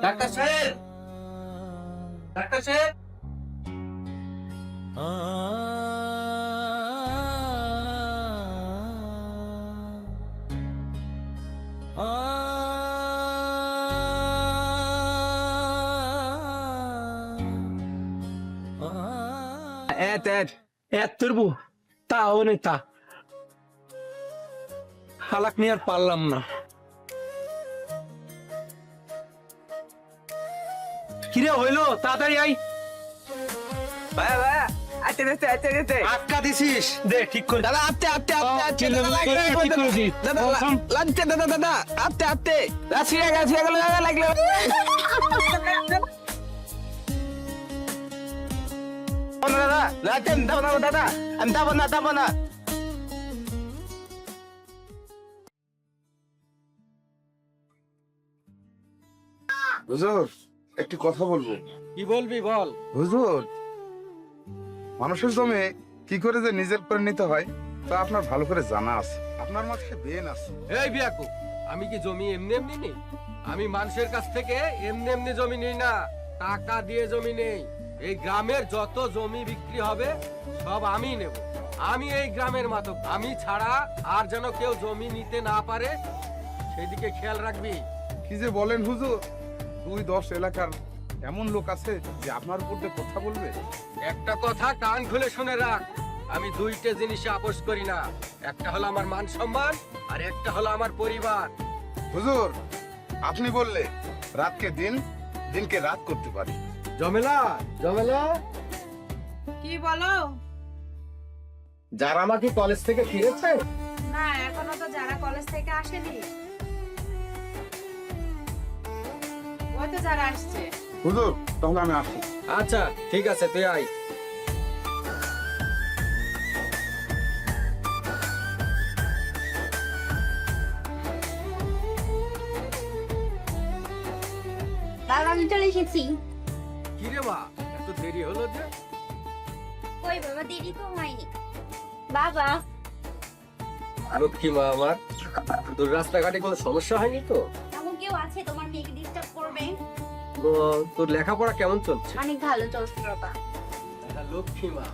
Doctor সাহেব, doctor সাহেব, turbo তা ওনে তা হালাক নিয়ে আর পারলাম না। কিরে হইলো, তাড়াতাড়ি আই। ভাই ভাই আতে আটকা দিছিস, দে ঠিক করে। দাদা আতে ঠিক করে দিস। দাদা লাগছে দাদা আতে রাশিয়া গেল দাদা লাগলো। দাদা লাগছেন দাদা আমি যাবো না। হুজুর একটি কথা বলবো। কি বলবি বল। হুজুর, মানুষের জমি কি করে যে নিজের করে নিতে হয় তা আপনার ভালো করে জানা আছে, আপনার মাঝে বেন আছে। এই বিয়াকু, আমি কি জমি এমনি এমনি নেই? আমি মানুষের কাছ থেকে এমনি এমনি জমি নেই না, টাকা দিয়ে জমি নেই। এই গ্রামের যত জমি বিক্রি হবে সব আমি নেব। আমি এই গ্রামের মাতক, আমি ছাড়া আর যেন কেউ জমি নিতে না পারে সেদিকে খেয়াল রাখবি। কি যে বলেন হুজুর, 2-10 এলাকার এমন লোক আছে যে আপনার উপর দিয়ে কথা বলবে। একটা কথা কান খুলে শুনে রাখ, আমি দুইটা জিনিসে আপোষ করি না। একটা হলো আমার মান সম্মান, আর একটা হলো আমার পরিবার। হুজুর, আপনি বললে রাতকে দিন, দিনকে রাত করতে পারি। জমেলা কি বলো? যারা আমাকে কলেজ থেকে ফিরেছে? না, এখনো তো যারা কলেজ থেকে আসেনি। ওই তো যারা আসছে। হুজুর তাহলে আমি আসি। আচ্ছা ঠিক আছে, তুই আয়। বাবা আমি চলে এসেছি। কি রে মা, এত দেরি হলো যে? কই বাবা, দেরি তো হয়নি। বাবা লক্ষ্মী মা আমার, তোর রাস্তাঘাটে কোনো সমস্যা হয়নি তো? এমন কেউ আছে তোমার মেয়েকে ডিস্টার্ব করবে? তোর লেখাপড়া কেমন চলছে? অনেক ভালো চলছে বাবা। লক্ষ্মী মা,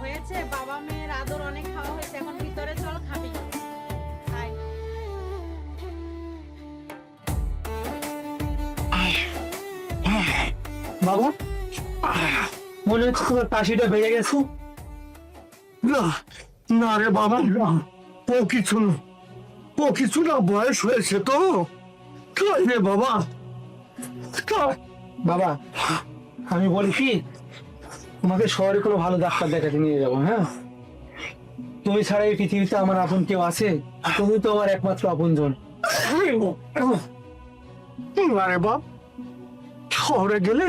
হয়েছে, বাবা মেয়ের আদর অনেক খাওয়া হয়েছে, এখন ভিতরে চল খাবি। আয়। বাবা মনে হচ্ছে তোমার কাশিটা বেড়ে গেছে। না না রে বাবা, না ও কিছু না, বয়স হয়েছে তো। কাই রে বাবা, কাই। বাবা আমি বলি কি, তোমাকে শহরে কোনো ভালো ডাক্তার দেখাতে নিয়ে যাবো। হ্যাঁ, তুমি ছাড়া এই পৃথিবীতে আমার আপন কেউ আছে? তুমি তো আমার একমাত্র আপনজন। না রে বাপ, শহরে গেলে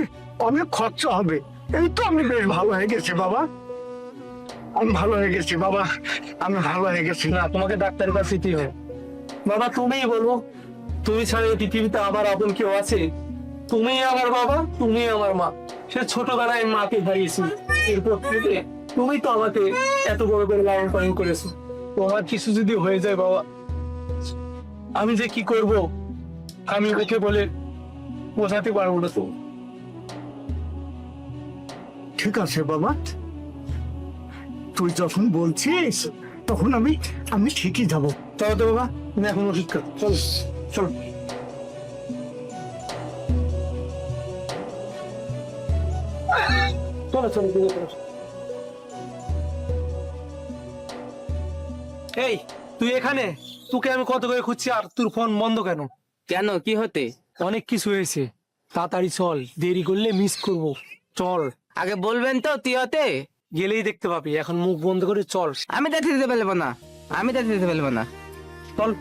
অনেক খরচা হবে। এই তো আমি বেশ ভালো হয়ে গেছি বাবা, আমি ভালো হয়ে গেছি বাবা, আমি ভালো হয়ে গেছি। না, তোমাকে ডাক্তারের কাছে যেতে হবে। বাবা তুমিই বলবো, তুমি ছাড়া এই পৃথিবীতে আমার আপন কেউ আছে? তুমি আমার বাবা, তুমি আমার মা। সে ছোটবেলায় আমি মাকে হারিয়েছি, এরপর থেকে তুমি তো আমাকে এত বড় করে লালন পালন করেছো। তোমার কিছু যদি হয়ে যায় বাবা, আমি যে কি করব আমি ওকে বলে বোঝাতে পারবো না। তো ঠিক আছে বাবা, তুই যখন বলছিস তখন আমি ঠিকই যাবো। চলো তো বাবা, তুমি এখন ওষুধ খাও। চলো চলো। চলো চলো চলো। এই তুই এখানে? তোকে আমি কত করে খুঁজছি, আর তোর ফোন বন্ধ কেন? কেন, কি হতে? অনেক কিছু হয়েছে, তাড়াতাড়ি চল, দেরি করলে মিস করব। চল, আগে বলবেন তো তুই হতে। গেলেই দেখতে পাবি। এখন মুখ বন্ধ করে চল। আমি দেখতে দিতে পারবো না। চল।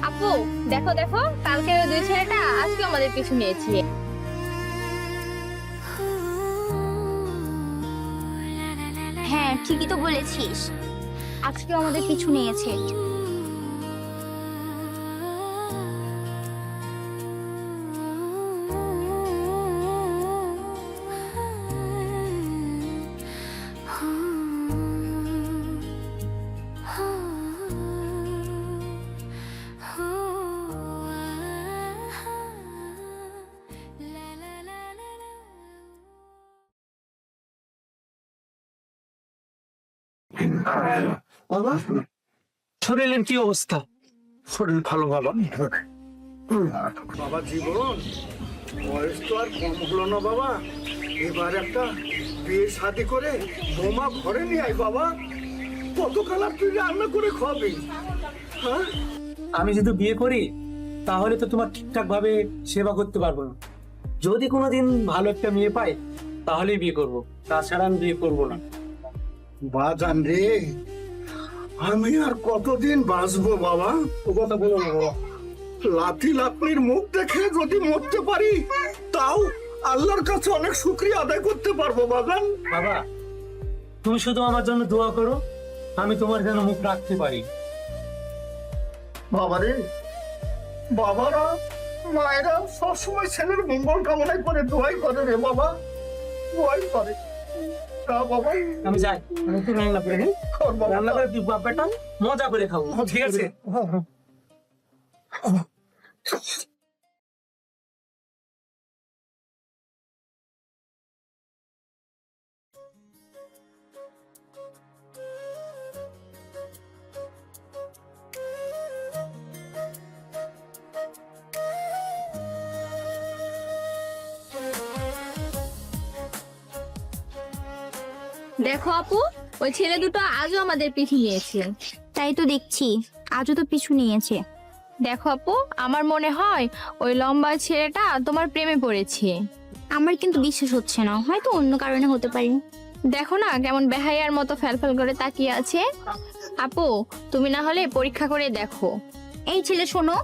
আপু দেখো দেখো, কালকে ওই দুই ছেলেটা আজকে আমাদের পিছু নিয়েছে। হ্যাঁ ঠিকই তো বলেছিস, আজকে আমাদের পিছু নিয়েছে। বাবা শরীরের কি অবস্থা? শরীর ভালো বাবা। বাবা জীবন বয়স তো আর কম হলো না বাবা, এবার একটা বিয়ে শাদি করে বৌমা ঘরে নিয়ে আয় বাবা। কতকাল আর তুই রান্না করে খাবি? হ্যাঁ, আমি যদি বিয়ে করি তাহলে তো তোমার ঠিকঠাক ভাবে সেবা করতে পারবো না। যদি কোনোদিন ভালো একটা মেয়ে পাই তাহলেই বিয়ে করব, তাছাড়া আমি বিয়ে করবো না। বাজান রে, আমি আর কতদিন বাঁচবো বাবা? ও কথা বলো না বাবা। লাথি লাতনির মুখ দেখে যদি মরতে পারি তাও আল্লাহর কাছে অনেক শুকরিয়া আদায় করতে পারবো বাজান। বাবা তুমি শুধু আমার জন্য দোয়া করো, আমি তোমার যেন মুখ রাখতে পারি। বাবারে, বাবারা মায়েরা সবসময় ছেলের মঙ্গল কামনাই করে দোয়াই করে রে বাবা, দোয়াই করে। তা বাবা আমি যাই, আমি একটু রান্না করে নিই। কর বাবা। রান্না করে তুই বাপ্পাটা মজা করে খাবো, ঠিক আছে? দেখো আপু, ওই ছেলে দুটো আজও আমাদের পিছু নিয়েছে। তাই তো দেখছি, আজও তো পিছু নিয়েছে। দেখো আপু, আমার মনে হয় ওই লম্বা ছেলেটা তোমার প্রেমে পড়েছে। আমার কিন্তু বিশ্বাস হচ্ছে না, হয়তো অন্য কারণে হতে পারে। দেখো না কেমন বেহাইয়ার মতো ফ্যালফ্যাল করে তাকিয়ে আছে। আপু তুমি না হলে পরীক্ষা করে দেখো। এই ছেলে শোনো।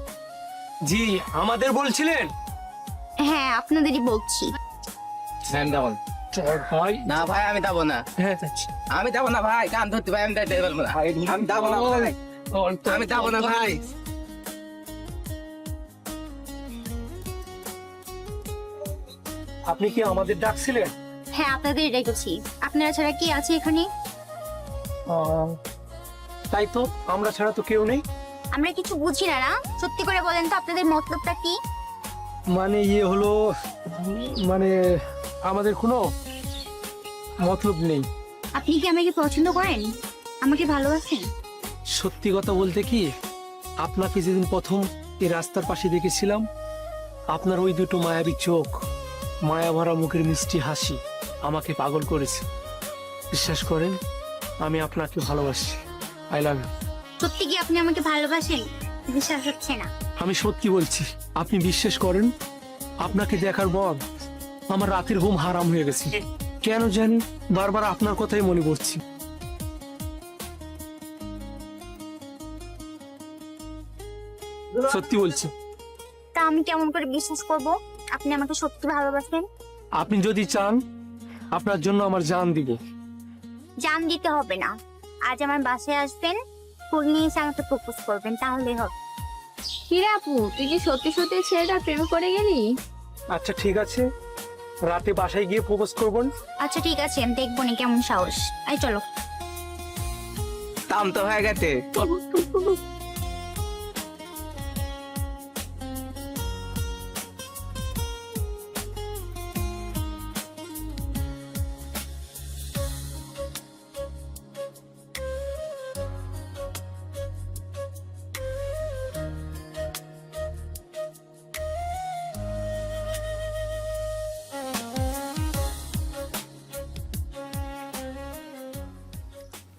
জি, আমাদের বলছিলেন? হ্যাঁ আপনাদেরই বলছি। ভাই না ভাই আমি যাবো না, হ্যাঁ যাচ্ছি। আমি যাবো না ভাই, কান ধরতে ভাই, আমি যাইতে পারবো না, আমি যাবো না ভাই, আমি যাবো না ভাই। আপনি কি আমাদের ডাকছিলেন? হ্যাঁ আপনাদের রেখেছি, আপনারা ছাড়া কি আছে এখানে? তাই তো, আমরা ছাড়া তো কেউ নেই। আমরা কিছু বুঝি না। সত্যি করে বলেন তো আপনাদের মতলবটা কি? মানে ইয়ে হলো, মানে আমাদের কোনো মতলব নেই। আপনি কি আমাকে পছন্দ করেন? আমাকে ভালোবাসেন? সত্যি কথা বলতে কি, আপনাকে যেদিন প্রথম এই রাস্তার পাশে দেখেছিলাম, আপনার ওই দুটো মায়াবী চোখ, মায়া ভরা মুখের মিষ্টি হাসি আমাকে পাগল করেছে। বিশ্বাস করেন, আমি আপনাকে ভালোবাসি। I love you. সত্যি কি আপনি আমাকে ভালোবাসেন? বিশ্বাস হচ্ছে না। আমি সত্যি বলছি, আপনি বিশ্বাস করেন, আপনাকে দেখার পর আমার রাতের ঘুম হারাম হয়ে গেছে। কেন জানি বারবার আপনার কথাই মনে পড়ছে। সত্যি বলছি। তা আমি কেমন করে বিশ্বাস করব আপনি আমাকে সত্যি ভালোবাসেন? আপনি যদি চান, আপনার জন্য আমার জান দিব। জান দিতে হবে না, আজ আমার বাসায় আসবেন, ফুল নিয়ে এসে আমাকে প্রপোজ করবেন, তাহলেই হবে। কিরে আপু, তুই কি সত্যি সত্যি ছেলেটা প্রেমে পড়ে গেলি? আচ্ছা ঠিক আছে, রাতে বাসায় গিয়ে প্রপোজ করবেন। আচ্ছা ঠিক আছে, আমি দেখবো না কেমন সাহস। এই চলো। দাম তো হয়ে গেছে।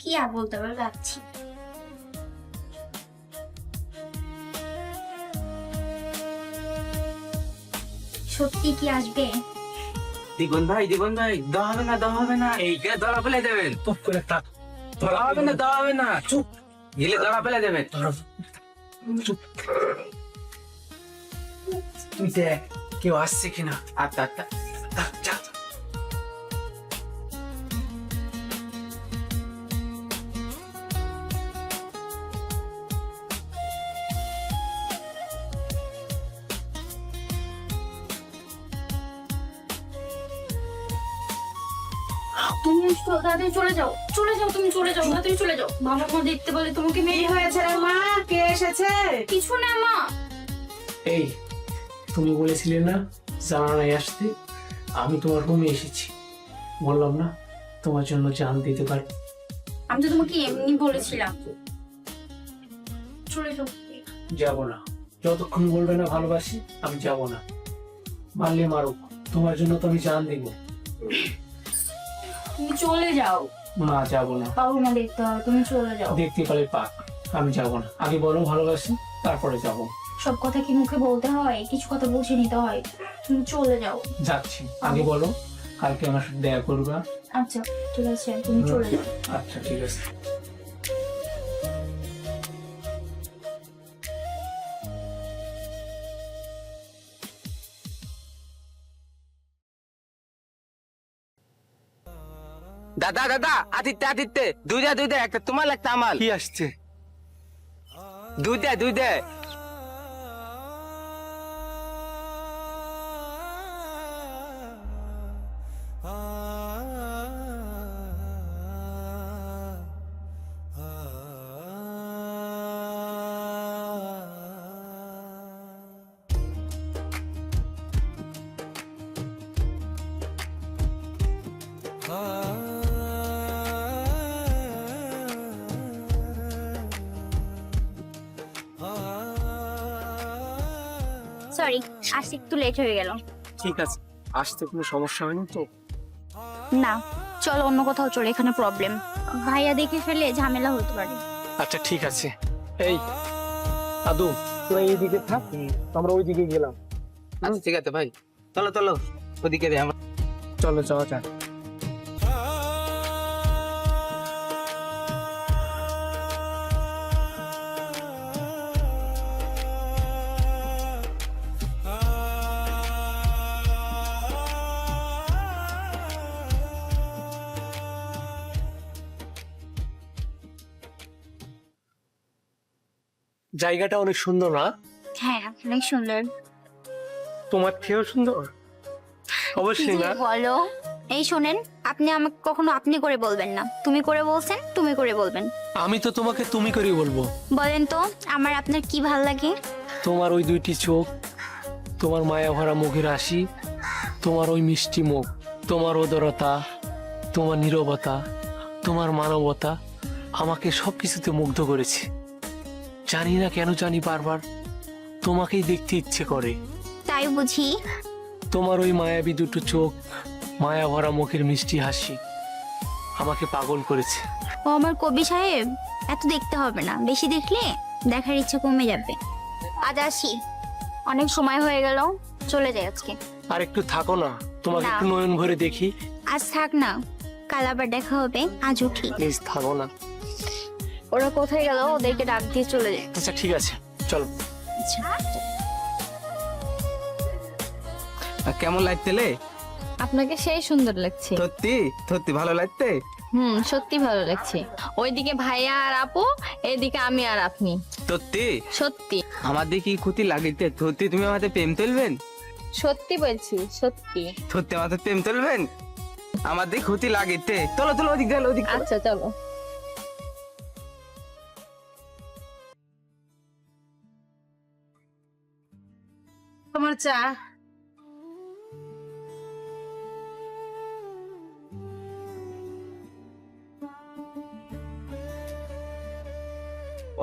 কি আর বলতে পারবো, যাচ্ছি। সত্যি কি আসবে? জীবন ভাই, জীবন ভাই, দেওয়া হবে না, দেওয়া হবে না, এইখানে ধরা ফেলে দেবেন। চুপ করে থাক। দেওয়া হবে না, দেওয়া হবে না, চুপ, গেলে ধরা ফেলে দেবেন। তুই দেখ কেউ আসছে কিনা। আচ্ছা আচ্ছা। যা। তুমি তাড়াতাড়ি চলে যাও, চলে যাও, তুমি চলে যাও, তাড়াতাড়ি চলে যাও। বাবা মা দেখতে বলে তোমাকে কি মেয়ে হয়েছে রে মা? কে এসেছে? কিছু না মা। এই, তুমি বলেছিলে না জানানায় আসতে, আমি তোমার রুমে এসেছি। বললাম না তোমার জন্য জান দিতে পারি। আমি তো তোমাকে এমনি বলেছিলাম। চলে যাও। যাব না, যতক্ষণ বলবে না ভালোবাসি আমি যাব না। মারলে মারুক, তোমার জন্য তো আমি জান দিব। তুমি চলে যাও। না যাব না, পাবো না দেখতে হবে, তুমি চলে যাও। দেখতে পারে পাক, আমি যাব না। আগে বলো ভালোবাসি, তারপরে যাব। সব কথা কি মুখে বলতে হয়? কিছু কথা বুঝে নিতে হয়। তুমি চলে যাও। যাচ্ছি, আগে বলো কালকে আমার সাথে দেখা করবা। আচ্ছা ঠিক আছে, তুমি চলে যাও। আচ্ছা ঠিক আছে। দাদা দাদা, আদিত্য দুইটা একটা তোমার একটা আমার। কি আসছে? দুইটা সরি, আসতে একটু লেট হয়ে গেল। ঠিক আছে, আসতে কোনো সমস্যা হয়নি তো? না, চলো অন্য কোথাও চলো, এখানে প্রবলেম। ভাইয়া দেখে ফেলে ঝামেলা হতে পারে। আচ্ছা ঠিক আছে। এই আদু, তোরা এইদিকে থাক, আমরা ওইদিকে গেলাম। আচ্ছা ঠিক আছে ভাই, চলো ওদিকে রে আমার। চলো যাওয়া যাক। জায়গাটা অনেক সুন্দর না? হ্যাঁ, অনেক সুন্দর। তোমার থেকেও সুন্দর? অবশ্যই না? বলো। এই শোনেন, আপনি আমাকে কখনো আপনি করে বলবেন না। তুমি করে বলছেন, তুমি করে বলবেন। আমি তো তোমাকে তুমি করে বলবো। বলেন তো আমার আপনার কি ভাল লাগে? তোমার ওই দুইটি চোখ, তোমার মায়া ভরা মুখের হাসি, তোমার ওই মিষ্টি মুখ, তোমার উদারতা, তোমার নীরবতা, তোমার মানবতা আমাকে সবকিছুতে মুগ্ধ করেছে। জানি না কেন জানি বারবার তোমাকেই দেখতে ইচ্ছে করে। তাই বুঝি? তোমার ওই মায়াবী দুটো চোখ, মায়া ভরা মুখের মিষ্টি হাসি আমাকে পাগল করেছে। ও আমার কবি সাহেব, এত দেখতে হবে না, বেশি দেখলে দেখার ইচ্ছা কমে যাবে। আজ আসি, অনেক সময় হয়ে গেল, চলে যাই আজকে। আর একটু থাকো না, তোমাকে না। একটু নয়ন ভরে দেখি। আজ থাক না, কাল আবার দেখা হবে, আজ উঠি। প্লিজ থাকো না। ওরা কোথায় গেল? ওদেরকে ডাক দিয়ে চলে যায়। আচ্ছা ঠিক আছে, চলো। কেমন লাগতেলে? আপনাকে সেই সুন্দর লাগছে। সত্যি ভালো লাগতে। সত্যি ভালো লাগছে। ওইদিকে ভাইয়া আর আপু, এইদিকে আমি আর আপনি। সত্যি আমার দিকে ক্ষতি লাগিতে সত্যি তুমি আমাদের প্রেম তুলবেন? সত্যি বলছি, সত্যি। সত্যি আমাদের প্রেম তুলবেন? আমার দিকে ক্ষতি লাগিতে চলো ওদিক গেল ওদিক। আচ্ছা চলো। তোমার চা।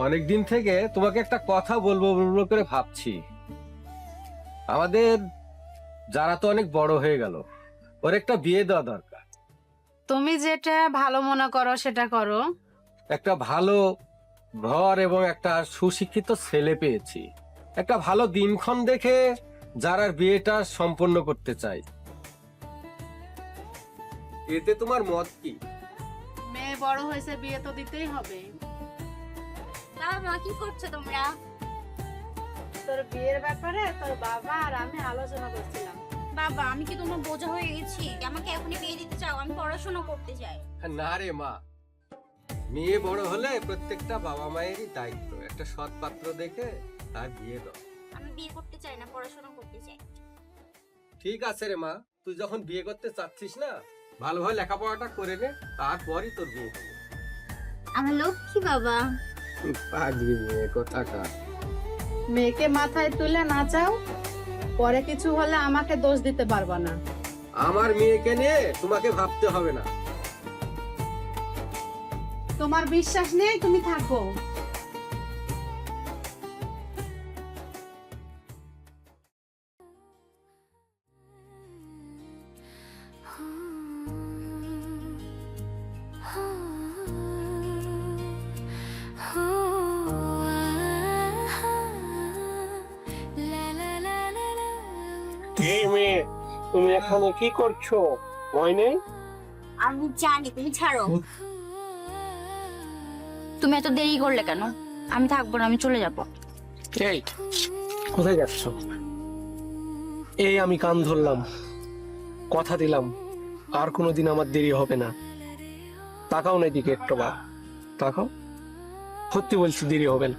অনেকদিন থেকে তোমাকে একটা কথা বলবো বলবো করে ভাবছি। আমাদের যারা তো অনেক বড় হয়ে গেল, ওর একটা বিয়ে দেওয়া দরকার। তুমি যেটা ভালো মনে করো সেটা করো। একটা ভালো ঘর এবং একটা সুশিক্ষিত ছেলে পেয়েছি। একটা ভালো দিনক্ষণ দেখে যারা বিয়েটা সম্পন্ন করতে চাই। এতে তোমার মত কি? মেয়ে বড় হয়েছে, বিয়ে তো দিতেই হবে। মা কি করছো তোমরা? তোর বিয়ের ব্যাপারে তোর বাবা আর আমি আলোচনা করছিলাম। বাবা, আমি কি তোমার বোঝা হয়ে গেছি? আমাকে এখনই বিয়ে দিতে চাও? আমি পড়াশোনা করতে চাই। না রে মা, মেয়ে বড় হলে প্রত্যেকটা বাবা মায়েরই দায়িত্ব একটা সৎ পাত্র দেখে তার বিয়ে দাও। আমি বিয়ে করতে চাই না, পড়াশোনা করতে চাই। ঠিক আছে রে মা, তুই যখন বিয়ে করতে চাচ্ছিস না, ভালোভাবে লেখাপড়াটা করে নে, তারপরই তোর বিয়ে হবে। আমার লক্ষ্মী বাবা। পাগলি মেয়ে কোথাকার। মেয়েকে মাথায় তুলে নাচাও, পরে কিছু হলে আমাকে দোষ দিতে পারবা না। আমার মেয়েকে নিয়ে তোমাকে ভাবতে হবে না। তোমার বিশ্বাস নেই, তুমি থাকো। এই মেয়ে, তুমি এখানে কি করছো? ভয় নেই? আমি জানি, তুমি ছাড়ো। তুমি এত দেরি করলে কেন? আমি থাকবো না, আমি চলে যাব। এই, কোথায় যাচ্ছ? এই আমি কান ধরলাম, কথা দিলাম আর কোনোদিন আমার দেরি হবে না। তাকাও না এদিকে একটু, বা তাকাও। সত্যি বলছি, দেরি হবে না।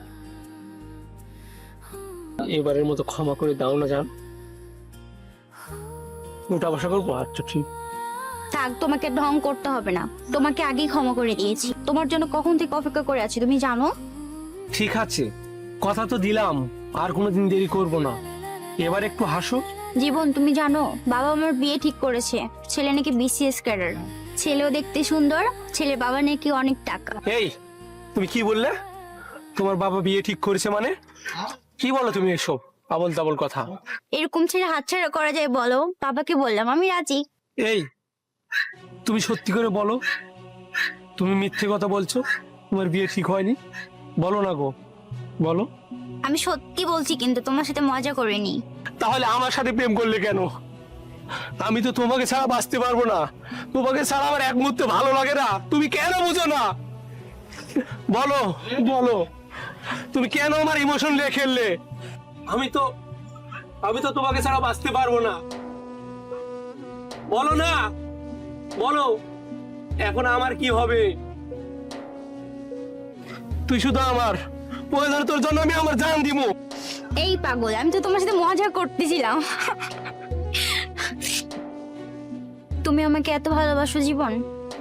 এবারের মতো ক্ষমা করে দাও না জান। ওটা বসা করবো। আচ্ছা ঠিক। থাক, তোমাকে ঢং করতে হবে না, তোমাকে আগেই ক্ষমা করে দিয়েছি। তোমার জন্য কখন থেকে অপেক্ষা করে আছি তুমি জানো। ঠিক আছে, কথা তো দিলাম আর কোনোদিন দেরি করব না। এবার একটু হাসো। জীবন, তুমি জানো বাবা আমার বিয়ে ঠিক করেছে। ছেলে নাকি বিসিএস ক্যাডার, ছেলেও দেখতে সুন্দর, ছেলে বাবা নাকি অনেক টাকা। এই, তুমি কি বললে? তোমার বাবা বিয়ে ঠিক করেছে মানে? কি বলো তুমি এসব আবল তাবল কথা? এরকম ছেলে হাতছাড়া করা যায় বলো? বাবাকে বললাম আমি রাজি। এই, তুমি সত্যি করে বলো, তুমি মিথ্যে কথা বলছো? তোমার বিয়ে ঠিক হয়নি? বলো না গো, বলো। আমি সত্যি বলছি, কিন্তু তোমার সাথে মজা করিনি। তাহলে আমার সাথে প্রেম করলে কেন? আমি তো তোমাকে ছাড়া বাঁচতে পারবো না। তোমাকে ছাড়া আমার এক মুহূর্তে ভালো লাগে না। তুমি কেন বুঝো না? বলো বলো, তুমি কেন আমার ইমোশন নিয়ে খেললে? আমি তো তোমাকে ছাড়া বাঁচতে পারবো না। বলো না, বলো। এখন আমার কি হবে? তুই শুধু আমার, প্রয়োজন তোর জন্য আমি আমার জান দিব। এই পাগল, আমি তো তোমার সাথে মজা করতেছিলাম। তুমি আমাকে এত ভালোবাসো জীবন,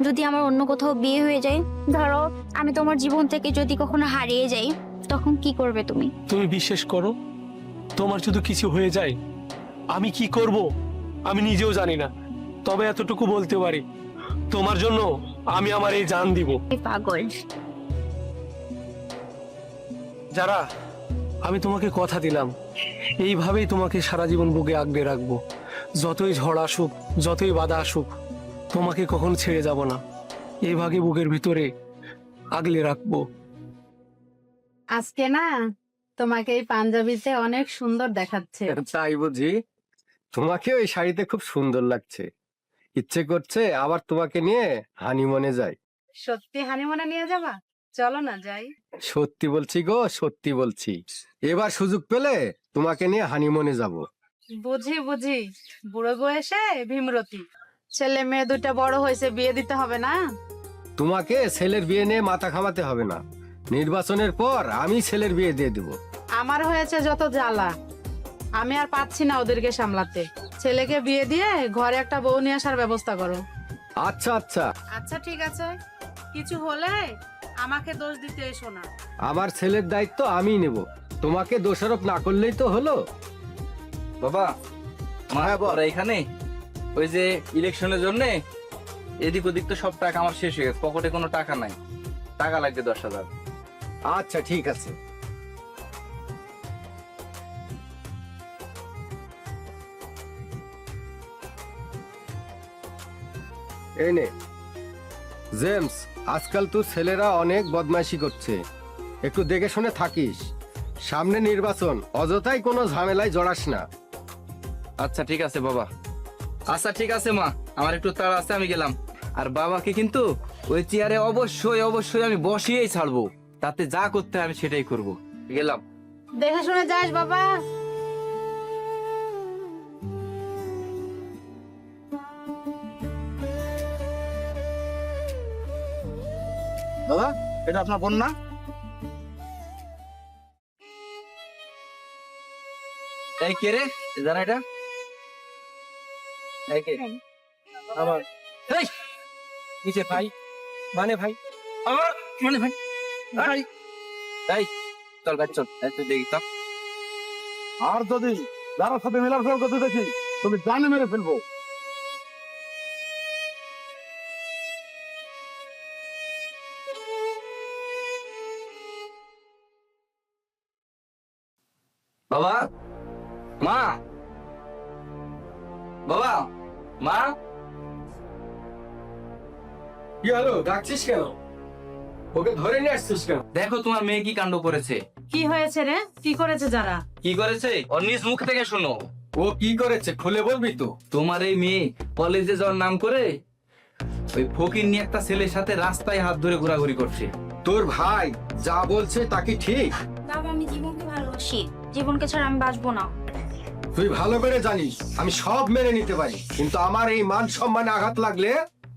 যদি আমার অন্য কোথাও বিয়ে হয়ে যায়, ধরো আমি তোমার জীবন থেকে যদি কখনো হারিয়ে যাই, তখন কি করবে তুমি? তুমি বিশ্বাস করো, তোমার যদি কিছু হয়ে যায় আমি কি করব আমি নিজেও জানি না। তবে এতটুকু বলতে পারি, তোমার জন্য আমি আমার এই জান দিব। এই পাগল। যারা, আমি তোমাকে কথা দিলাম, এইভাবেই তোমাকে সারা জীবন বুকে আগলে রাখবো। যতই ঝড় আসুক, যতই বাধা আসুক, তোমাকে কখনো ছেড়ে যাব না। এইভাবে বুকের ভিতরে আগলে রাখবো। আজকে না তোমাকে এই পাঞ্জাবিতে অনেক সুন্দর দেখাচ্ছে। তাই বুঝি? তোমাকেও এই শাড়িতে খুব সুন্দর লাগছে। ইচ্ছে করছে আবার তোমাকে নিয়ে হানিমুনে যাই। সত্যি হানিমুনে নিয়ে যাবা? চলো না যাই। সত্যি বলছি গো, সত্যি বলছি। এবার সুযোগ পেলে তোমাকে নিয়ে হানিমুনে যাব। বুঝি বুঝি, বুড়ো বয়সে ভীমরতি। ছেলে মেয়ে দুটা বড় হয়েছে, বিয়ে দিতে হবে না? তোমাকে ছেলের বিয়ে নিয়ে মাথা ঘামাতে হবে না। নির্বাচনের পর আমি ছেলের বিয়ে দিয়ে দেব। আমার হয়েছে যত জ্বালা, আমি আর পাচ্ছি না ওদেরকে সামলাতে। ছেলেকে বিয়ে দিয়ে ঘরে একটা বউ নিয়ে আসার ব্যবস্থা করো। আচ্ছা আচ্ছা, আচ্ছা ঠিক আছে, কিছু হলে আমাকে দোষ দিতে এসো না। আমার ছেলের দায়িত্ব আমি নেব, তোমাকে দোষারোপ না করলেই তো হলো। বাবা, মা ওরা এখানে ওই যে ইলেকশনের জন্য এদিক ওদিক তো সব টাকা আমার শেষ হয়ে গেছে, পকেটে কোনো টাকা নাই, টাকা লাগবে 10,000। আচ্ছা ঠিক আছে। এই নে জেমস, আজকাল তো ছেলেরা অনেক বদমাইশি করছে, একটু দেখে শুনে থাকিস। সামনে নির্বাচন, অযথাই কোনো ঝামেলায় জড়াস না। আচ্ছা ঠিক আছে বাবা। আচ্ছা ঠিক আছে মা, আমার একটু তাড়া আছে, আমি গেলাম। আর বাবাকে কিন্তু ওই চেয়ারে অবশ্যই অবশ্যই আমি বসিয়েই ছাড়বো, তাতে যা করতে হয় আমি সেটাই করব। গেলাম। দেখে শুনে যাস বাবা। দাদা, এটা আপনার বোন না? এই কে রে, জানা এটা? এই কে? আমার এই নিচে ভাই, মানে ভাই, আমার মানে ভাই, ভাই এই চল ভাই চল, এই তুই দেখি তো। আর যদি যারা সাথে মেলার কথা দেখি, তুমি জানে মেরে ফেলবো। বাবা, মা, বাবা, মা। কি হলো, ডাকছিস কেন? ওকে ধরে নিয়ে আসছিস কেন? দেখো তোমার মেয়ে কি কাণ্ড করেছে। কি হয়েছে রে? কি করেছে যারা? কি করেছে ওর নিজ মুখ থেকে শোনো। ও কি করেছে খুলে বলবি তো? তোমার এই মেয়ে কলেজে যাওয়ার নাম করে ওই ফকির নিয়ে একটা ছেলের সাথে রাস্তায় হাত ধরে ঘোরাঘুরি করছে। তোর ভাই যা বলছে তা কি ঠিক? বাবা আমি জীবনকে ভালোবাসি, জীবনকে ছাড়া আমি বাঁচবো না। তুই ভালো করে জানিস আমি সব মেনে নিতে পারি, কিন্তু আমার এই মান সম্মানে আঘাত লাগলে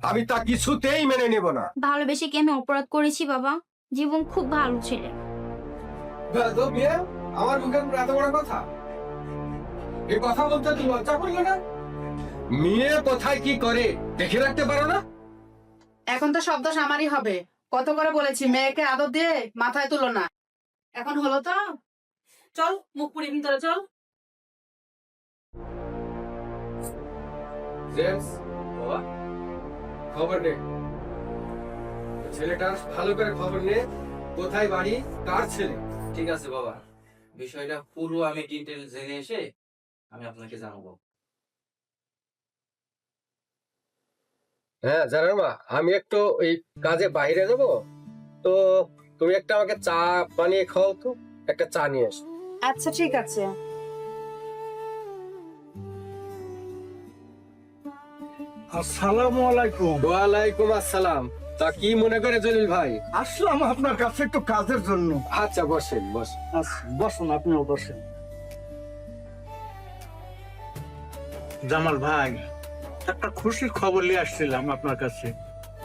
আমি তা কিছুতেই মেনে নেব না। ভালোবেসে কি আমি অপরাধ করেছি বাবা? জীবন খুব ভালো ছেলে। আমার মুখের উপর এত বড় কথা, এই কথা বলতে তুই লজ্জা করলো না? মেয়ে কোথায় কি করে দেখে রাখতে পারো না? এখন তো শব্দ আমারই হবে। কত করে বলেছি মেয়েকে আদর দিয়ে মাথায় তুলো না। এখন হলো তো, চল মুখ পুড়ি ভিতরে চল। জেমস, বাবা, খবর নে। ছেলেটার ভালো করে খবর নে, কোথায় বাড়ি, কার ছেলে। ঠিক আছে বাবা, বিষয়টা পুরো আমি ডিটেল জেনে এসে আমি আপনাকে জানাবো। হ্যাঁ জানার মা, আমি একটু এই কাজে বাইরে যাব, তো তুমি একটা আমাকে চা বানিয়ে খাও তো, একটা চা নিয়ে এসো। আচ্ছা ঠিক আছে। আসসালামু আলাইকুম। ওয়ালাইকুম আসসালাম। তা কি মনে করে জলিল ভাই? আসলাম আপনার কাছে একটু কাজের জন্য। আচ্ছা বসেন বসেন। বসুন, আপনিও বসেন। জামাল ভাই, একটা খুশির খবর নিয়ে আসছিলাম আপনার কাছে।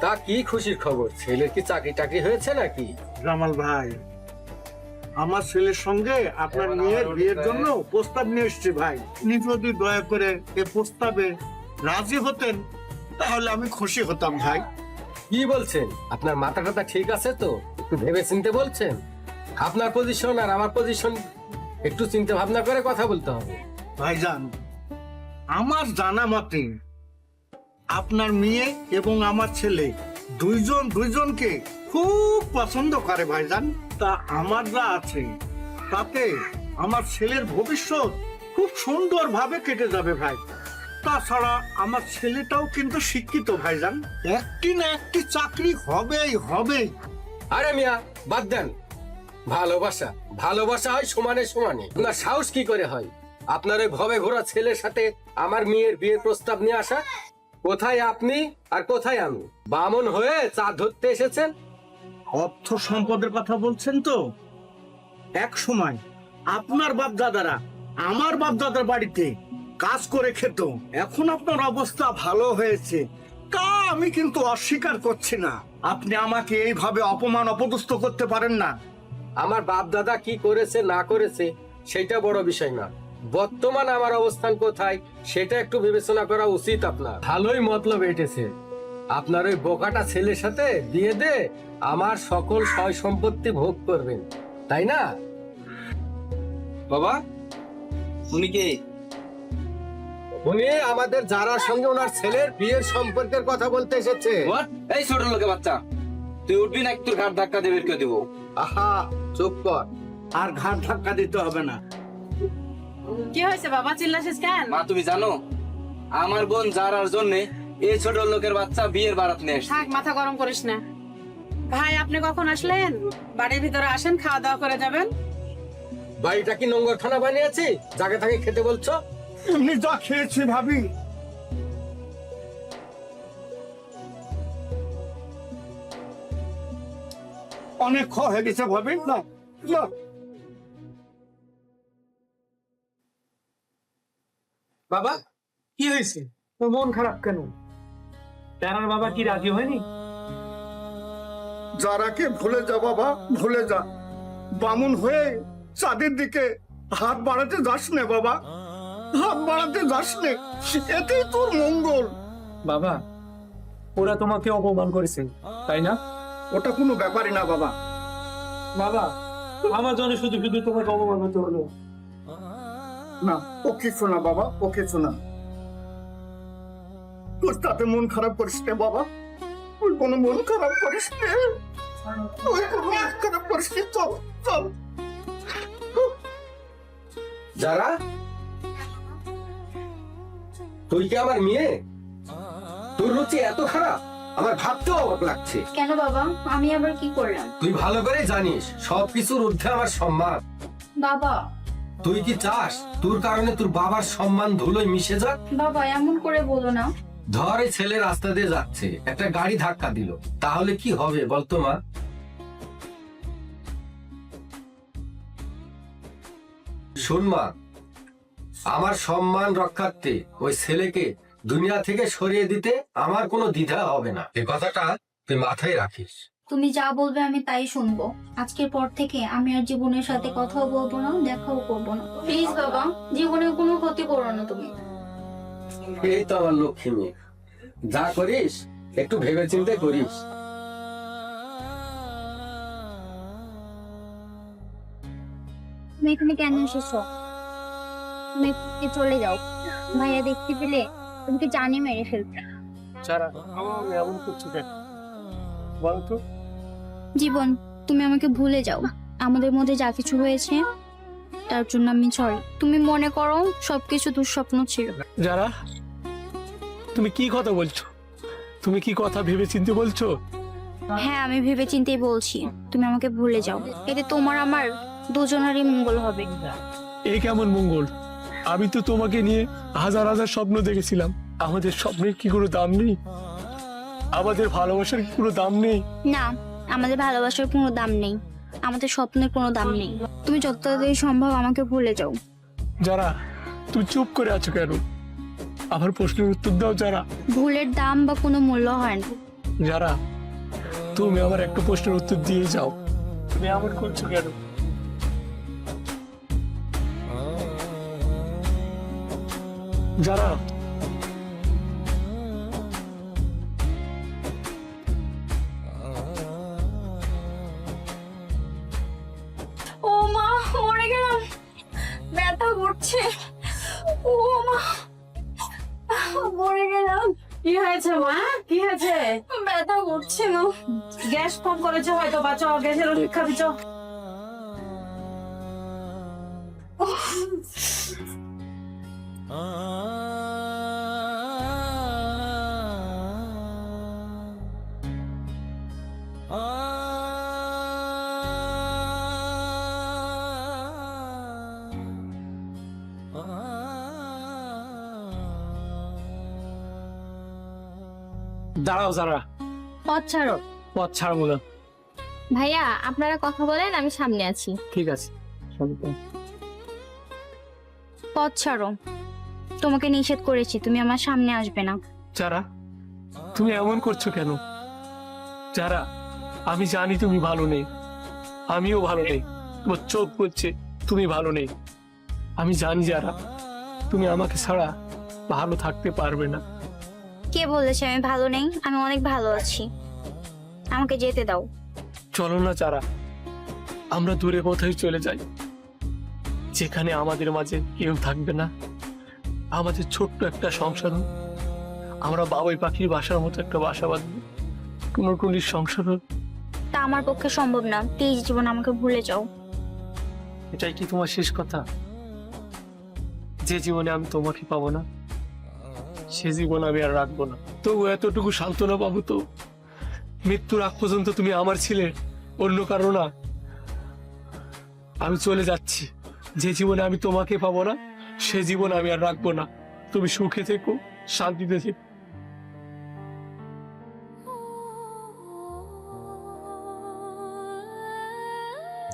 তা কি খুশির খবর? ছেলের কি চাকরি টাকরি হয়েছে নাকি? জামাল ভাই, আমার ছেলের সঙ্গে আপনার মেয়ের বিয়ের জন্য প্রস্তাব নিয়ে এসেছি ভাই। আপনি যদি দয়া করে এই প্রস্তাবে রাজি হতেন তাহলে আমি খুশি হতাম ভাই। কি বলছেন? আপনার মাথা কথা ঠিক আছে তো? একটু ভেবে চিনতে বলছেন? আপনার পজিশন আর আমার পজিশন একটু চিন্তা ভাবনা করে কথা বলতে হবে। ভাইজান, আমার জানা মতে আপনার মেয়ে এবং আমার ছেলে দুইজনকে খুব পছন্দ করে ভাইজান। তা আমার যা আছে তাতে আমার ছেলের ভবিষ্যৎ খুব সুন্দরভাবে কেটে যাবে ভাই। তাছাড়া আমার ছেলেটাও কিন্তু শিক্ষিত ভাইজান, একটি না একটি চাকরি হবেই হবেই। আরে মিয়া বাদ দেন, ভালোবাসা ভালোবাসা হয় সমানে সমানে। আপনার সাহস কি করে হয় আপনার ওই ভবে ঘোরা ছেলের সাথে আমার মেয়ের বিয়ের প্রস্তাব নিয়ে আসা? কোথায় আপনি আর কোথায় আমি? বামন হয়ে চা ধরতে এসেছেন? অর্থ সম্পদের কথা বলছেন তো? এক সময় আপনার বাপ দাদারা আমার বাপ দাদার বাড়িতে কাজ করে খেত। এখন আপনার অবস্থা ভালো হয়েছে, তা আমি কিন্তু অস্বীকার করছি না। আপনি আমাকে এইভাবে অপমান অপদস্থ করতে পারেন না। আমার বাপ দাদা কি করেছে না করেছে সেটা বড় বিষয় না, বর্তমান আমার অবস্থান কোথায় সেটা একটু বিবেচনা করা উচিত আপনার। ভালোই মতলব এটেছে, আপনার ওই বোকাটা ছেলের সাথে বিয়ে দে আমার সকল সয় সম্পত্তি ভোগ করবেন, তাই না? বাবা, উনি কে? উনি আমাদের যারার সঙ্গে ওনার ছেলের বিয়ের সম্পর্কের কথা বলতে এসেছে। What? এই ছোট লোকের বাচ্চা, তুই উঠবি না? একটু ঘাট ধাক্কা দেবে কে দেবো? আহা চুপ কর। আর ঘাট ধাক্কা দিতে হবে না। কি হয়েছে বাবা, চিল্লাছিস কেন? মা তুমি জানো আমার বোন যারার জন্য এই ছোট লোকের বাচ্চা বিয়ের বারাত নিয়ে এসেছে। থাক, মাথা গরম করিস না। ভাই আপনি কখন আসলেন? বাড়ির ভিতরে আসেন, খাওয়া দাওয়া করে যাবেন। বাড়িটা কি নোংরখানা বানিয়েছি যাকে তাকে খেতে বলছো? এমনি যা খেয়েছি ভাবি। অনেক হয়ে গেছে ভাবি। না না, বাবা কি হয়েছে? তোর মন খারাপ কেন? প্যারার বাবা কি রাজি হয়নি? যারাকে ভুলে যা বাবা, ভুলে যা। বামুন হয়ে চাঁদের দিকে হাত বাড়াতে যাস নে বাবা, হাত বাড়াতে যাস নে, এতেই তোর মঙ্গল। বাবা ওরা তোমাকে অপমান করেছে তাই না? ওটা কোনো ব্যাপারই না বাবা। বাবা আমার জন্য শুধু শুধু তোমাকে অপমান হতে হলো। না, ও কিছু না বাবা, ও কিছু না। তোর তাতে মন খারাপ করিস নে বাবা, তুই কোনো মন খারাপ করিস নে, তুই কোনো মন খারাপ করিস নে। চল চল। যারা তুই কি আমার মেয়ে? তোর রুচি এত খারাপ আমার ভাবতেও অবাক লাগছে। কেন বাবা, আমি আবার কি করলাম? তুই ভালো করে জানিস সবকিছুর ঊর্ধ্বে আমার সম্মান। বাবা, তুই কি চাস তোর কারণে তোর বাবার সম্মান ধুলোয় মিশে যাক? বাবা এমন করে বলো না। ধর এই ছেলে রাস্তা দিয়ে যাচ্ছে, একটা গাড়ি ধাক্কা দিল, তাহলে কি হবে বলতো মা? শোন মা, আমার সম্মান রক্ষার্থে ওই ছেলেকে দুনিয়া থেকে সরিয়ে দিতে আমার কোনো দ্বিধা হবে না। এই কথাটা তুই মাথায় রাখিস। তুমি যা বলবে আমি তাই শুনবো। আজকের পর থেকে আমি আর জীবনের সাথে কথাও বলবো না, দেখাও করবো না। প্লিজ বাবা, জীবনের কোনো ক্ষতি করো না তুমি। এই তো আমার লক্ষ্মী মেয়ে, যা করিস একটু ভেবেচিন্তে করিস। তুমি এখানে কেন এসেছো? তুমি এখানে চলে যাও। ভাইয়া দেখতে পেলে তোমাকে জানি মেরে ফেলবে। যারা আমার এমন করছো কেন বলো তো? জীবন, তুমি আমাকে ভুলে যাও। আমাদের মধ্যে যা কিছু হয়েছে তার জন্য আমি সরি। তুমি মনে করো সবকিছু দুঃস্বপ্ন ছিল। যারা তুমি কি কথা বলছো? তুমি কি কথা ভেবে চিন্তে বলছো? হ্যাঁ, আমি ভেবে চিন্তেই বলছি। তুমি আমাকে ভুলে যাও, এতে তোমার আমার দুজনেরই মঙ্গল হবে। এই কেমন মঙ্গল? আমি তো তোমাকে নিয়ে হাজার হাজার স্বপ্ন দেখেছিলাম। আমাদের স্বপ্নের কি কোনো দাম নেই? আমাদের ভালোবাসার কি কোনো দাম নেই? না, আমাদের ভালোবাসার কোনো দাম নেই, আমাদের স্বপ্নের কোনো দাম নেই। তুমি যত তাড়াতাড়ি সম্ভব আমাকে ভুলে যাও। যারা তুমি চুপ করে আছো কেন? আমার প্রশ্নের উত্তর দাও যারা। ভুলের দাম বা কোনো মূল্য হয় না। যারা তুমি আমার একটা প্রশ্নের উত্তর দিয়ে যাও। তুমি এমন করছো কেন? যারা ও মা, মরে গেলাম, ব্যথা করছে। ও মা, মরে গেলাম। কি হয়েছে মা? কি হয়েছে? ব্যথা করছে না। গ্যাস ফোন করেছে হয়তো, বাচ্চা গ্যাসের ওষুধ খাবি চ। দাঁড়াও যারা, পথ ছাড়ো। পথ ছাড়বো না। ভাইয়া আপনারা কথা বলেন, আমি সামনে আছি। ঠিক আছে, পথ ছাড়ো। তোমাকে নিষেধ করেছি, তুমি আমার সামনে আসবে না। যারা তুমি এমন করছো কেন? যারা আমি জানি তুমি ভালো নেই, আমিও ভালো নেই। তোমার চোখ বলছে তুমি ভালো নেই। আমি জানি যারা তুমি আমাকে ছাড়া ভালো থাকতে পারবে না। কে বলেছে আমি ভালো নেই? আমি অনেক ভালো আছি, আমাকে যেতে দাও। চলো না যারা, আমরা দূরে কোথায় চলে যাই, যেখানে আমাদের মাঝে কেউ থাকবে না। আমাদের ছোট্ট একটা সংসার হোক, আমরা বাবুই পাখির বাসার মতো একটা বাসা বাঁধবো, টুনটুনির সংসার হোক। তা আমার পক্ষে সম্ভব না। প্লিজ জীবন, আমাকে ভুলে যাও। এটাই কি তোমার শেষ কথা? যে জীবনে আমি তোমাকে পাবো না, সে জীবন আমি আর রাখবো না। তবু এতটুকু সান্ত্বনা পাবো তো, মৃত্যুর আগ পর্যন্ত তুমি আমার ছিলে, অন্য কারো না। আমি চলে যাচ্ছি। যে জীবনে আমি তোমাকে পাবো না, সে জীবন আমি আর রাখবো না। তুমি সুখে থেকো, শান্তিতে থেকো।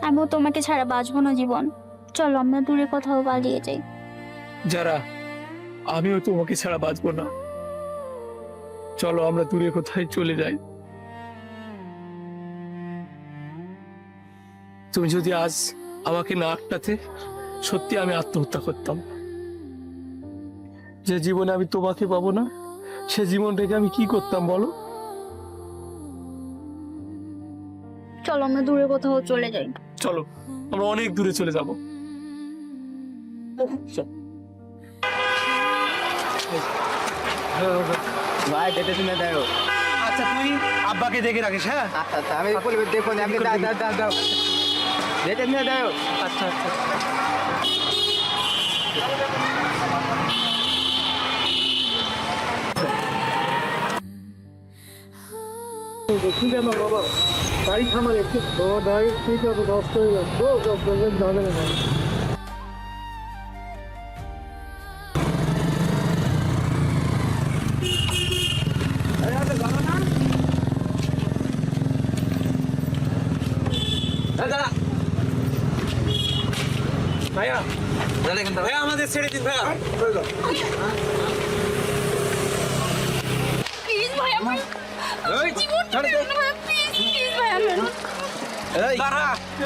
আমিও তোমাকে ছাড়া বাঁচবো না জীবন। চলো আমরা দূরে কোথাও পালিয়ে যাই। যারা আমিও তোমাকে ছাড়া বাঁচবো না, চলো আমরা দূরে কোথায় চলে যাই। তুমি যদি আজ আমাকে না আটকাতে, সত্যি আমি আত্মহত্যা করতাম। যে জীবনে আমি তোমাকে পাবো না, সে জীবনটাকে আমি কি করতাম বলো? চলো আমরা দূরে কোথাও চলে যাই। চলো আমরা অনেক দূরে চলে যাব। ভাই যেতে শুনে দাও। আচ্ছা তুই আব্বাকে দেখে রাখিস। হ্যাঁ আচ্ছা আচ্ছা, আমি বলবো দেখুন, আপনি দাও দাও দাও দাও, যেতে শুনে দাও। আচ্ছা আচ্ছা। ঠিক আছে বাবা, গাড়ি থামালে একটু বাবা, গাড়ি ঠিক আছে, নষ্ট হয়ে যাবে, যাবে না। ভাইয়া ভাইয়া আমাদের ছেড়ে দিন ভাইয়া। প্লিজ ভাইয়া, জীবনটা প্লিজ প্লিজ ভাইয়া। এই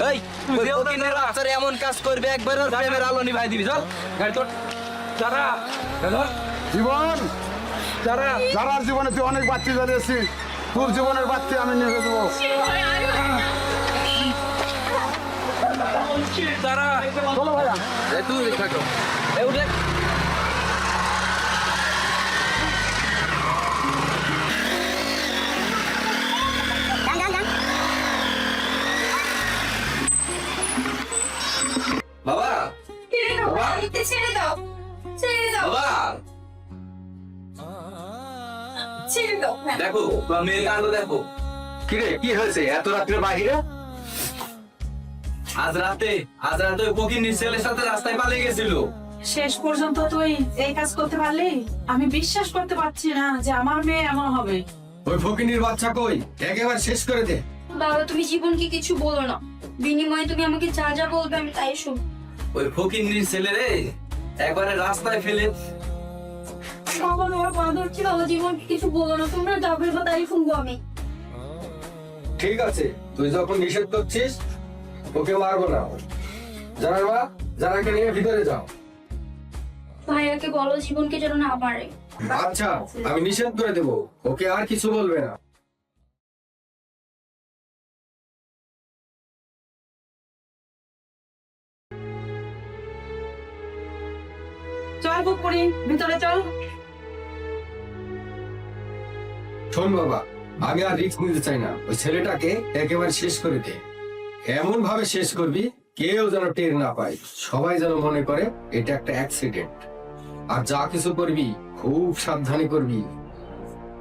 এই ওই ফকিনের বাচ্চারা এমন কাজ করবে একবার ওর প্রেমের আলো নিভাই দিবি চল গাড়ি তোর যারা জীবন, যারার জীবনে তুই অনেক বাচ্চা জ্বালিয়েছিস, তোর জীবনের বাচ্চা আমি নিয়ে দেবো। যারা চলো ভাইয়া। তুই থাকো এই উঠে বাবা ছেড়ে দাও, ছেড়ে দাও, বাবা ছেড়ে দাও। দেখো তোমার মেয়ের কাণ্ড দেখো। কিরে কি হয়েছে এত রাত্রে বাহিরে? আজ রাতে ওই ফকিন্নির ছেলের সাথে রাস্তায় পালিয়ে গেছিল। শেষ পর্যন্ত তুই এই কাজ করতে পারলি? আমি বিশ্বাস করতে পারছি না যে আমার মেয়ে এমন হবে। ওই ফকিনীর বাচ্চা কই, একেবারে শেষ করে দে। বাবা তুমি জীবনকে কিছু বলো না, বিনিময়ে তুমি আমাকে যা যা বলবে আমি তাই শুনবো। ওই ফকিন্নির ছেলে রে একবারে রাস্তায় ফেলে বাবা আমার পা ধরছি, বাবা জীবনকে কিছু বলো না, তোমরা যা বলবে তাই শুনবো আমি। ঠিক আছে, তুই যখন নিষেধ করছিস ওকে মারবো না। যারা মা, যারাকে নিয়ে ভিতরে যাও। ভাইয়াকে বলো জীবনকে যেন না মারে। আচ্ছা, আমি নিষেধ করে দেবো, ওকে আর কিছু বলবে না। চল পুকুরি, ভিতরে চল। শোন বাবা, আমি আর রিস্ক নিতে চাই না। ওই ছেলেটাকে একেবারে শেষ করে দে। এমন ভাবে শেষ করবি কেউ যেন টের না পায়, সবাই যেন মনে করে এটা একটা অ্যাক্সিডেন্ট। আর যা কিছু করবি খুব সাবধানে করবি,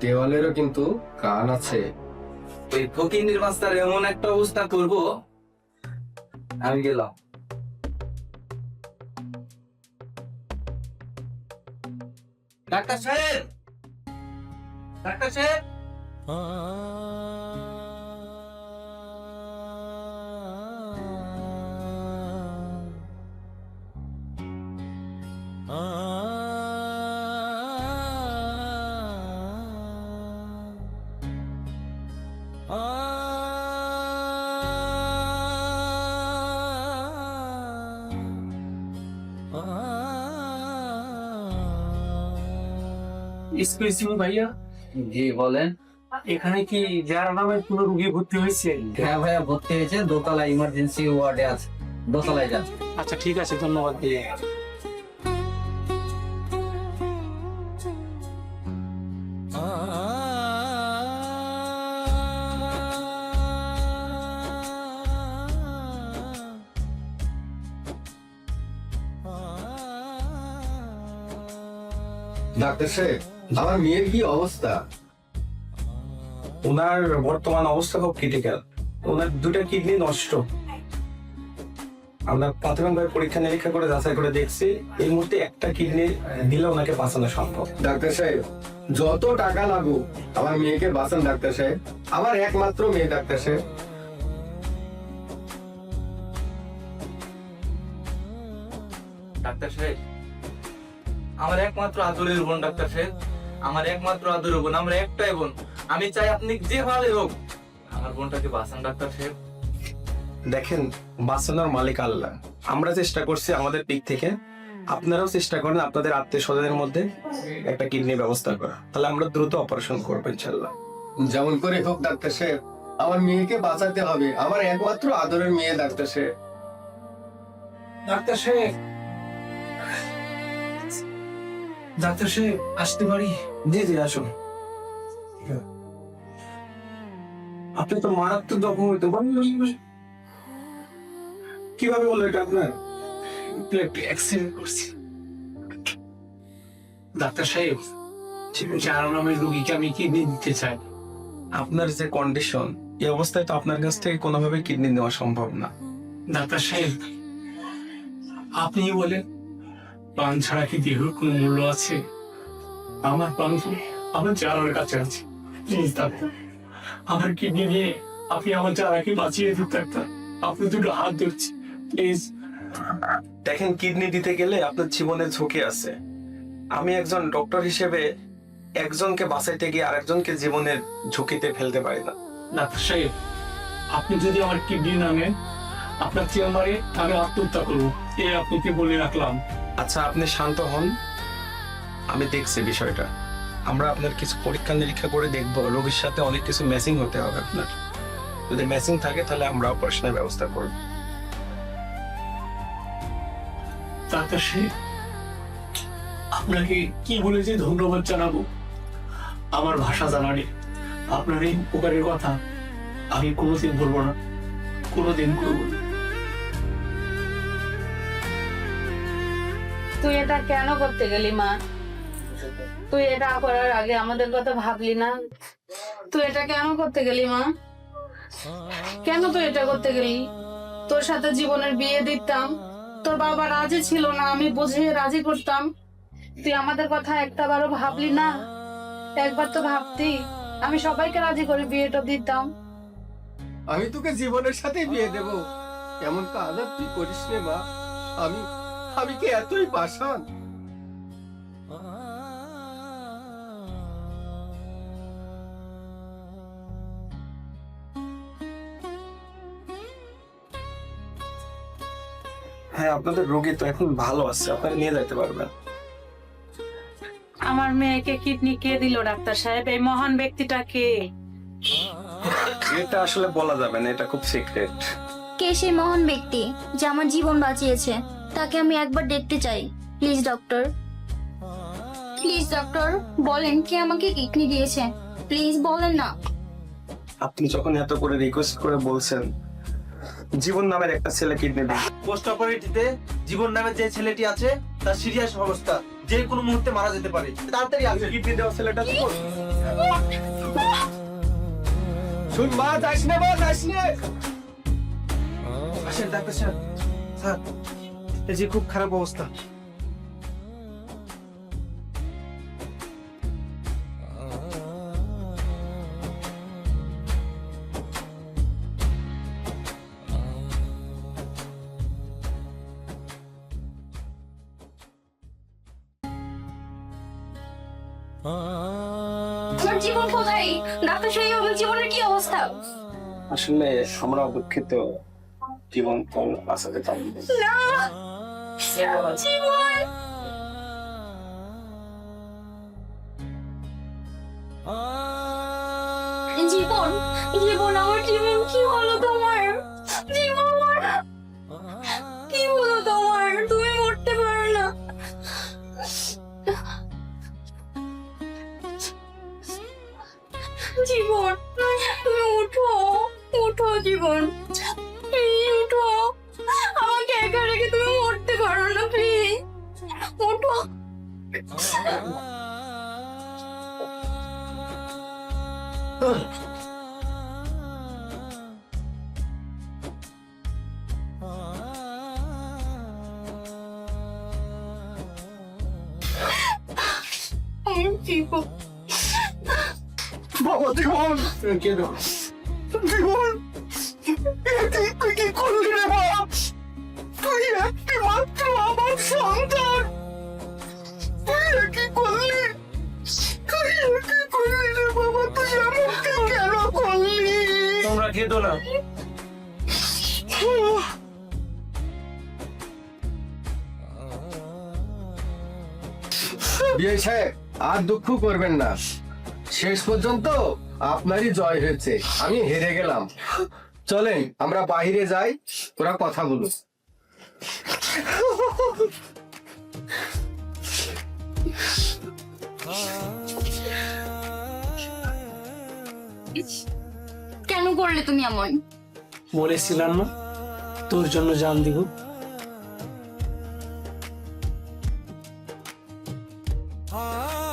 দেওয়ালেরও কিন্তু কান আছে। ওই ফকিন্নির মাস্টার এমন একটা অবস্থা করব, আমি গেলাম। ডাক্তার সাহেব, ডাক্তার সাহেব, এক্সকিউজ মি ভাইয়া, জি বলেন। এখানে কি যারা নামে কোনো রোগী ভর্তি হয়েছে? হ্যাঁ ভাইয়া ভর্তি হয়েছে, দোতলা ইমার্জেন্সি ওয়ার্ডে আছে, দোতলায় যান। আচ্ছা ঠিক আছে, ধন্যবাদ ভাইয়া। ডাক্তার সাহেব, আমার মেয়ের কি অবস্থা? ওনার বর্তমান অবস্থা খুব ক্রিটিক্যাল, ওনার দুটো কিডনি নষ্ট। আমরা প্রাথমিকভাবে পরীক্ষা নিরীক্ষা করে যাচাই করে দেখছি এই মুহূর্তে একটা কিডনি দিলে ওনাকে বাঁচানো সম্ভব। ডাক্তার সাহেব, যত টাকা লাগুক আমার মেয়েকে বাঁচান ডাক্তার সাহেব, আমার একমাত্র মেয়ে ডাক্তার সাহেব। ডাক্তার সাহেব, আমার একমাত্র আদরের বোন ডাক্তার সাহেব, আমার একমাত্র আদরের বোন, আমরা একটাই বোন। আমি চাই আপনি যেভাবে হোক আমার বোনটাকে বাঁচান ডাক্তার সাহেব। দেখেন, বাঁচানোর মালিক আল্লাহ। আমরা চেষ্টা করছি আমাদের দিক থেকে, আপনারাও চেষ্টা করেন আপনাদের আত্মীয় স্বজনের মধ্যে একটা কিডনি ব্যবস্থা করা, তাহলে আমরা দ্রুত অপারেশন করবো ইনশাল্লাহ। যেমন করে হোক ডাক্তার সাহেব, আমার মেয়েকে বাঁচাতে হবে, আমার একমাত্র আদরের মেয়ে ডাক্তার সাহেব। ডাক্তার সাহেব, ডাক্তার সাহেব আসতে পারি? জি জি আসুন। আপনি তো মারাত্মক জখম হইতে পারেন, কিভাবে বললো এটা আপনার? একটু অ্যাক্সিডেন্ট করছি। ডাক্তার সাহেব, যার নামের রোগীকে আমি কিডনি দিতে চাই। আপনার যে কন্ডিশন, এই অবস্থায় তো আপনার কাছ থেকে কোনোভাবে কিডনি নেওয়া সম্ভব না। ডাক্তার সাহেব, আপনি বলেন প্রাণ ছাড়া কি দেহের কোনো মূল্য আছে? আমার প্রাণ তো আমার চারার কাছে আছে। প্লিজ ডাক্তার, আমার কিডনি নিয়ে আপনি আমার চারাকে বাঁচিয়ে দিন ডাক্তার। আপনি দুটো হাত ধরছি, প্লিজ। দেখেন, কিডনি দিতে গেলে আপনার জীবনের ঝুঁকি আছে। আমি একজন ডক্টর হিসেবে একজনকে বাঁচাইতে গিয়ে আরেকজনকে জীবনের ঝুঁকিতে ফেলতে পারি না। ডাক্তার সাহেব, আপনি যদি আমার কিডনি না নেন, আপনার চেম্বারে আমি আত্মহত্যা করবো, আপনাকে বলে রাখলাম। আচ্ছা, আপনি শান্ত হন, আমি দেখছি বিষয়টা। আমরা আপনার কিছু পরীক্ষা নিরীক্ষা করে দেখবো। রোগীর সাথে অনেক কিছু ম্যাচিং হতে হবে আপনার। যদি ম্যাচিং থাকে তাহলে আমরা অপারেশনের ব্যবস্থা করব। ডাক্তার সাহেব, আপনাকে কি বলে যে ধন্যবাদ জানাবো আমার ভাষা জানা নেই। আপনার এই উপকারের কথা আমি কোনোদিন বলবো না, কোনোদিন বলবো না। তুই এটা কেন করতে গেলি মা? তুই এটা করার আগে আমাদের কথা ভাবলি না? তুই এটা কেন করতে গেলি মা? কেন তুই এটা করতে গেলি? তোর সাথে জীবনের বিয়ে দিতাম, তোর বাবা রাজি ছিল না, আমি বুঝিয়ে রাজি করতাম। তুই আমাদের কথা একটা বারও ভাবলি না? একবার তো ভাবতি, আমি সবাইকে রাজি করে বিয়েটা দিতাম। আমি তোকে জীবনের সাথে বিয়ে দেব, এমন কাজ আর তুই করিস নে মা। আমি কি এতই পাষাণ? হ্যাঁ, আপনাদের রোগী তো এখন ভালো আছে, আপনারা নিয়ে যেতে পারবেন। আমার মেয়েকে কিডনি কে দিল ডাক্তার সাহেব? এই মহান ব্যক্তিটা কে? এটা আসলে বলা যাবে না, এটা খুব সিক্রেট। কে সেই মহান ব্যক্তি যে আমার জীবন বাঁচিয়েছে? তাকে আমি একবার দেখতে চাই। প্লিজ ডক্টর, প্লিজ ডক্টর, বলেন কে আমাকে কিডনি দিয়েছে। প্লিজ বলেন না। আপনি যখন এত করে রিকোয়েস্ট করে বলছেন, জীবন নামের একটা ছেলে কিডনি দিন। পোস্ট অপারেটিতে জীবন নামে যে ছেলেটি আছে তার সিরিয়াস অবস্থা, যে কোনো মুহূর্তে মারা যেতে পারে। তাড়াতাড়ি আসুন। কিডনি দেওয়া ছেলেটা তো শুন মা, যাস না মা, যাস না। আসেন ডাক্তার সাহেব। স্যার, এই যে খুব খারাপ অবস্থা। আমার জীবন কোথায়? ডাক্তার সাহেব, আমার জীবনের কি অবস্থা? আসলে আমরা দুঃখিত, জীবন তো বাঁচাতে পারি না। জীবন, জীবন, জীবন, আমার জীবন কি হলো তোমার? জীবন, কি হলো তোমার? তুমি মরতে পারো না। জীবন, তুমি উঠো, উঠো জীবন, এই উঠো। আমাকে একা রেখে তুমি মরতে পারো না, প্লিজ উঠো। জীবন, বাবা জীবন, জীবন, তুই কি করলি রে বাবা? তুই একটি মাত্র আমার সন্তান, তুই কি করলি? তুই কি করলি রে বাবা? তুই আমাকে কেন করলি? তোমরা কেঁদো না। বিয়ে সাহেব, আর দুঃখ করবেন না। শেষ পর্যন্ত আপনারই জয় হয়েছে, আমি হেরে গেলাম। চলেন আমরা বাইরে যাই, ওরা কথা বলুক। কেন করলে তুমি এমন? বলেছিলাম না তোর জন্য জান দিব। ah